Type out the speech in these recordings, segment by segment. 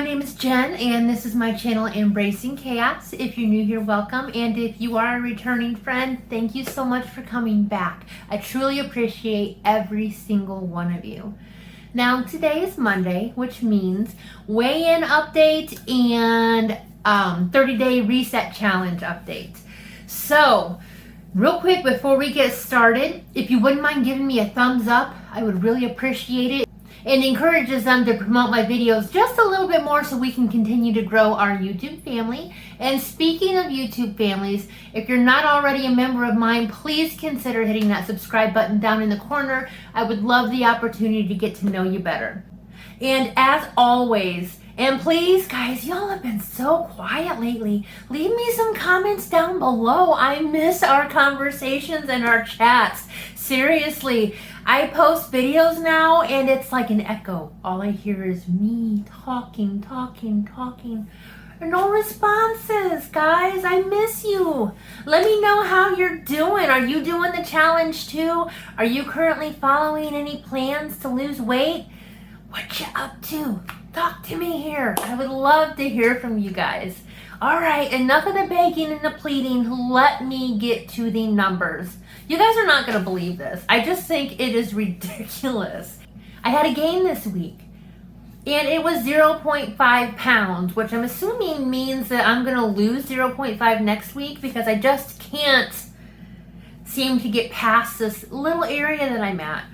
name is Jen, and this is my channel, Embracing Chaos. If you're new here, welcome, and if you are a returning friend, thank you so much for coming back. I truly appreciate every single one of you. Now, today is Monday, which means weigh-in update and 30-day reset challenge update. So, real quick before we get started, if you wouldn't mind giving me a thumbs up, I would really appreciate it. It encourages them to promote my videos just a little bit more so we can continue to grow our YouTube family. And speaking of YouTube families, if you're not already a member of mine, please consider hitting that subscribe button down in the corner. I would love the opportunity to get to know you better. And as always, and please, guys, y'all have been so quiet lately. Leave me some comments down below. I miss our conversations and our chats. Seriously, I post videos now and it's like an echo. All I hear is me talking. No responses, guys. I miss you. Let me know how you're doing. Are you doing the challenge too? Are you currently following any plans to lose weight? What you up to? Talk to me here. I would love to hear from you guys. All right, enough of the begging and the pleading. Let me get to the numbers. You guys are not going to believe this. I just think it is ridiculous. I had a gain this week, and it was 0.5 pounds, which I'm assuming means that I'm going to lose 0.5 next week because I just can't seem to get past this little area that I'm at.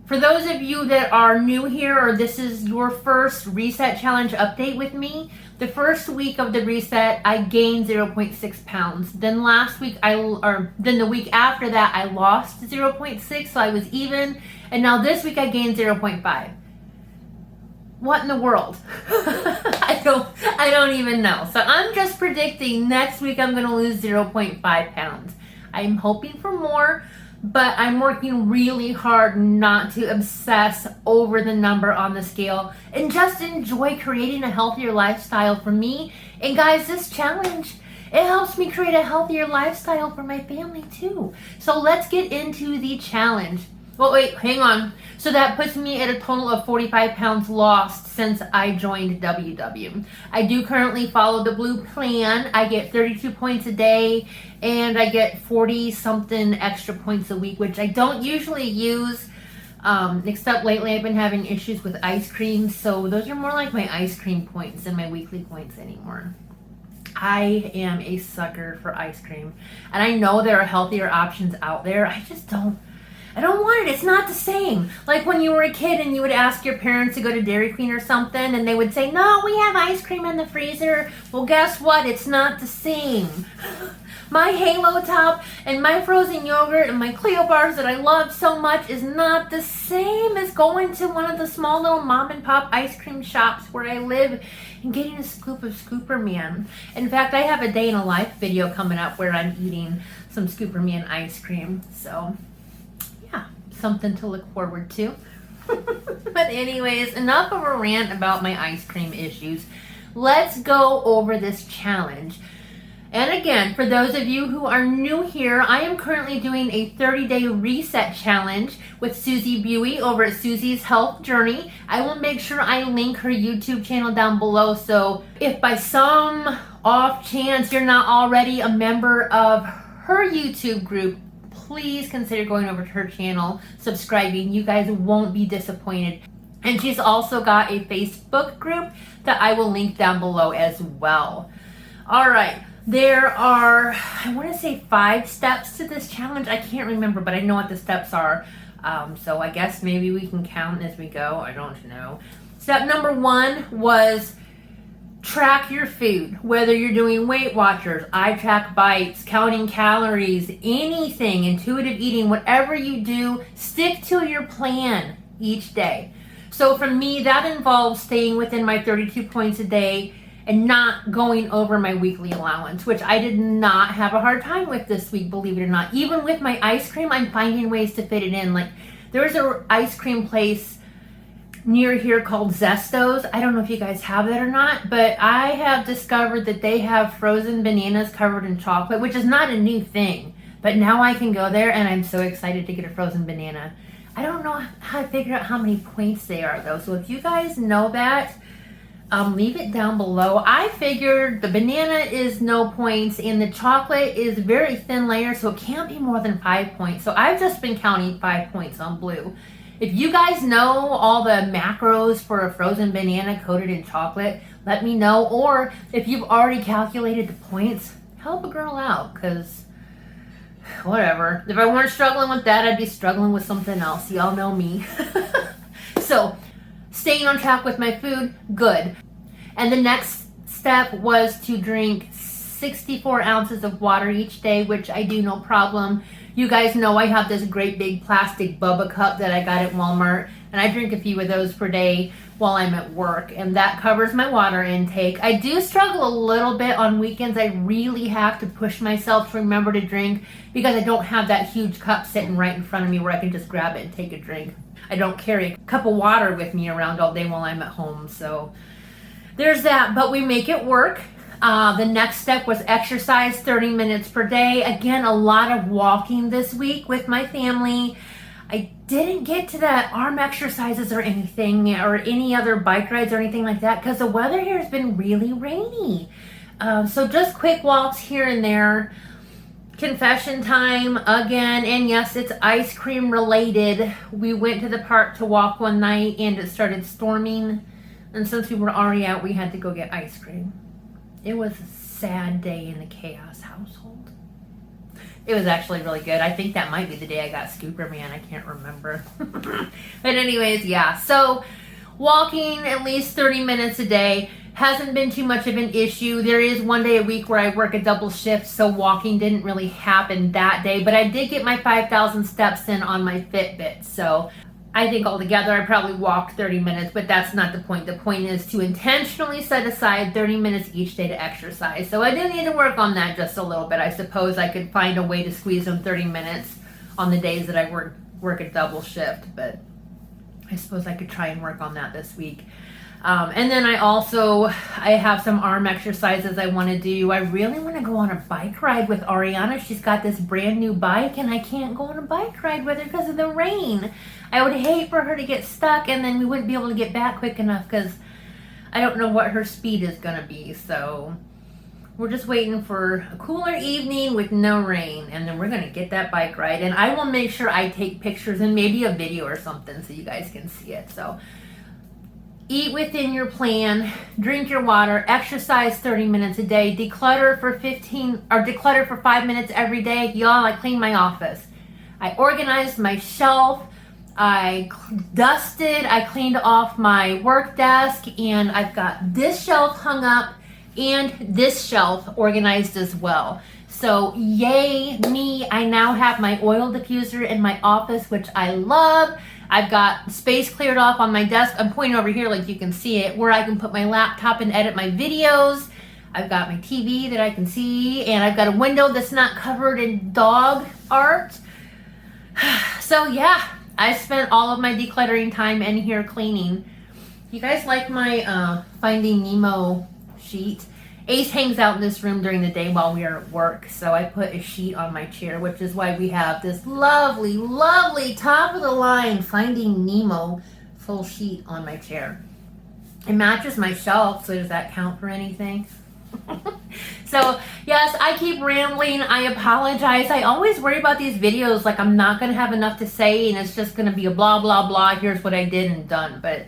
For those of you that are new here or this is your first reset challenge update with me, the first week of the reset, I gained 0.6 pounds. Then last week, then the week after that, I lost 0.6, so I was even. And now this week, I gained 0.5. What in the world? I don't even know. So I'm just predicting next week I'm gonna lose 0.5 pounds. I'm hoping for more, but I'm working really hard not to obsess over the number on the scale and just enjoy creating a healthier lifestyle for me. And guys, this challenge, it helps me create a healthier lifestyle for my family too. So let's get into the challenge. Well, wait, hang on. So that puts me at a total of 45 pounds lost since I joined WW. I do currently follow the blue plan. I get 32 points a day and I get 40 something extra points a week, which I don't usually use, except lately I've been having issues with ice cream. So those are more like my ice cream points than my weekly points anymore. I am a sucker for ice cream. And I know there are healthier options out there. I don't want it. It's not the same. Like when you were a kid and you would ask your parents to go to Dairy Queen or something and they would say, no, we have ice cream in the freezer. Well, guess what? It's not the same. My Halo Top and my frozen yogurt and my Cleo bars that I love so much is not the same as going to one of the small little mom and pop ice cream shops where I live and getting a scoop of Scooper Man. In fact, I have a day in a life video coming up where I'm eating some Scooper Man ice cream. So something to look forward to. But anyways, enough of a rant about my ice cream issues. Let's go over this challenge. And again, for those of you who are new here, I am currently doing a 30-day reset challenge with Suzy Buey over at Suzy's Health Journey. I will make sure I link her YouTube channel down below. So if by some off chance you're not already a member of her YouTube group, please consider going over to her channel, subscribing. You guys won't be disappointed. And she's also got a Facebook group that I will link down below as well. All right, there are, I want to say 5 steps to this challenge. I can't remember, but I know what the steps are. So I guess maybe we can count as we go. I don't know. Step number 1 was track your food, whether you're doing Weight Watchers, I Track Bites, counting calories, anything, intuitive eating, whatever you do, stick to your plan each day. So for me, that involves staying within my 32 points a day and not going over my weekly allowance, which I did not have a hard time with this week, believe it or not. Even with my ice cream, I'm finding ways to fit it in. Like there's an ice cream place near here called Zesto's. I don't know if you guys have that or not, but I have discovered that they have frozen bananas covered in chocolate, which is not a new thing, but now I can go there and I'm so excited to get a frozen banana. I don't know how to figure out how many points they are though, so if you guys know that, leave it down below. I figured the banana is no points and the chocolate is very thin layer, so it can't be more than 5 points. So I've just been counting 5 points on blue. If you guys know all the macros for a frozen banana coated in chocolate, let me know. Or if you've already calculated the points, help a girl out, because whatever. If I weren't struggling with that, I'd be struggling with something else. Y'all know me. So staying on track with my food, good. And the next step was to drink 64 ounces of water each day, which I do no problem. You guys know I have this great big plastic Bubba cup that I got at Walmart, and I drink a few of those per day while I'm at work, and that covers my water intake. I do struggle a little bit on weekends. I really have to push myself to remember to drink because I don't have that huge cup sitting right in front of me where I can just grab it and take a drink. I don't carry a cup of water with me around all day while I'm at home, so there's that, but we make it work. The next step was exercise 30 minutes per day. Again, a lot of walking this week with my family. I didn't get to the arm exercises or anything, or any other bike rides or anything like that, because the weather here has been really rainy. So just quick walks here and there. Confession time again, and yes, it's ice cream related. We went to the park to walk one night and it started storming, and since we were already out, we had to go get ice cream. It was a sad day in the chaos household. It was actually really good. I think that might be the day I got Scooper Man. I can't remember. But anyways, yeah. So walking at least 30 minutes a day hasn't been too much of an issue. There is one day a week where I work a double shift, so walking didn't really happen that day. But I did get my 5,000 steps in on my Fitbit. So I think altogether I probably walked 30 minutes, but that's not the point. The point is to intentionally set aside 30 minutes each day to exercise. So I do need to work on that just a little bit. I suppose I could find a way to squeeze in 30 minutes on the days that I work a double shift, but I suppose I could try and work on that this week. And then I have some arm exercises I want to do. I really want to go on a bike ride with Ariana. She's got this brand new bike and I can't go on a bike ride with her because of the rain. I would hate for her to get stuck and then we wouldn't be able to get back quick enough because I don't know what her speed is going to be. So we're just waiting for a cooler evening with no rain, and then we're going to get that bike ride. And I will make sure I take pictures and maybe a video or something so you guys can see it. So eat within your plan, drink your water, exercise 30 minutes a day, declutter for 5 minutes every day. Y'all, I cleaned my office. I organized my shelf. I dusted, I cleaned off my work desk, and I've got this shelf hung up and this shelf organized as well. So yay me, I now have my oil diffuser in my office, which I love. I've got space cleared off on my desk. I'm pointing over here like you can see it, where I can put my laptop and edit my videos. I've got my TV that I can see, and I've got a window that's not covered in dog art. So yeah, I spent all of my decluttering time in here cleaning. You guys like my Finding Nemo sheet? Ace hangs out in this room during the day while we are at work, so I put a sheet on my chair, which is why we have this lovely, lovely top of the line Finding Nemo full sheet on my chair. It matches my shelf, so does that count for anything? So yes, I keep rambling. I apologize. I always worry about these videos like I'm not going to have enough to say and it's just going to be a blah, blah, blah. Here's what I did and done. But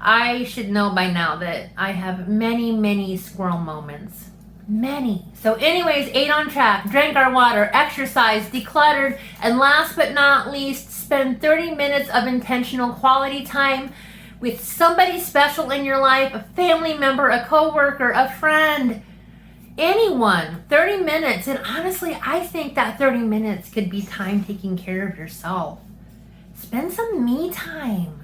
I should know by now that I have many, many squirrel moments. Many. So anyways, ate on track, drank our water, exercised, decluttered, and last but not least, spend 30 minutes of intentional quality time with somebody special in your life, a family member, a coworker, a friend, anyone. 30 minutes. And honestly, I think that 30 minutes could be time taking care of yourself. Spend some me time.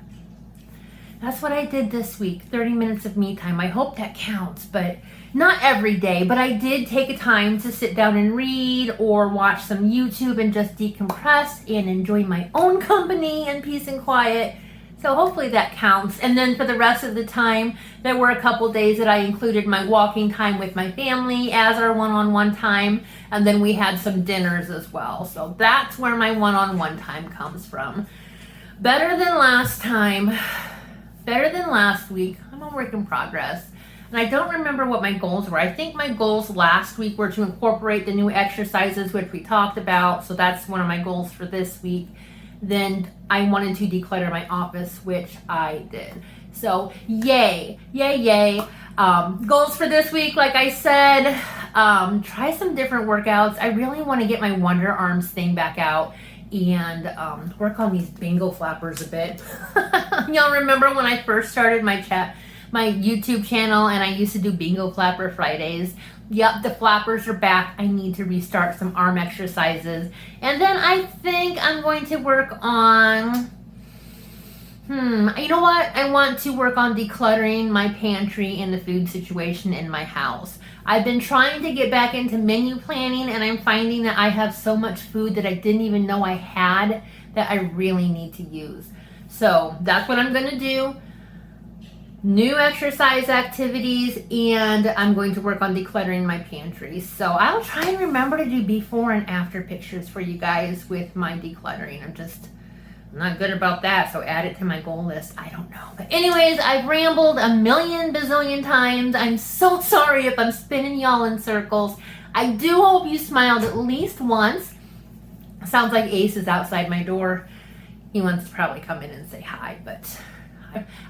That's what I did this week, 30 minutes of me time. I hope that counts, but not every day. But I did take a time to sit down and read or watch some YouTube and just decompress and enjoy my own company and peace and quiet. So hopefully that counts. And then for the rest of the time, there were a couple days that I included my walking time with my family as our one-on-one time. And then we had some dinners as well. So that's where my one-on-one time comes from. Better than last time. better than last week. I'm a work in progress. And I don't remember what my goals were. I think my goals last week were to incorporate the new exercises, which we talked about. So that's one of my goals for this week. Then I wanted to declutter my office, which I did. So yay, yay, yay. Goals for this week, like I said, try some different workouts. I really want to get my Wonder Arms thing back out and work on these bingo flappers a bit. Y'all remember when I first started my YouTube channel and I used to do bingo flapper Fridays? Yep, the flappers are back. I need to restart some arm exercises. And then I think I'm going to work on, you know what? I want to work on decluttering my pantry and the food situation in my house. I've been trying to get back into menu planning and I'm finding that I have so much food that I didn't even know I had that I really need to use. So that's what I'm going to do. New exercise activities, and I'm going to work on decluttering my pantry. So I'll try and remember to do before and after pictures for you guys with my decluttering. I'm not good about that, so add it to my goal list. I don't know. But anyways, I've rambled a million bazillion times. I'm so sorry if I'm spinning y'all in circles. I do hope you smiled at least once. Sounds like Ace is outside my door. He wants to probably come in and say hi, but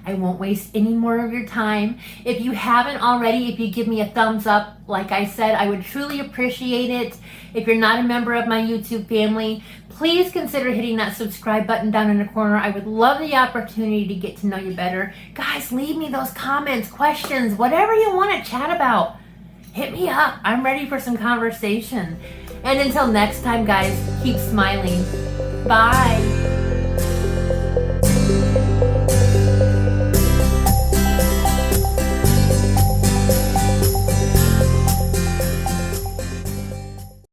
I won't waste any more of your time. If you haven't already, if you give me a thumbs up, like I said, I would truly appreciate it. If you're not a member of my YouTube family, please consider hitting that subscribe button down in the corner. I would love the opportunity to get to know you better. Guys, leave me those comments, questions, whatever you want to chat about. Hit me up. I'm ready for some conversation. And until next time, guys, keep smiling. Bye.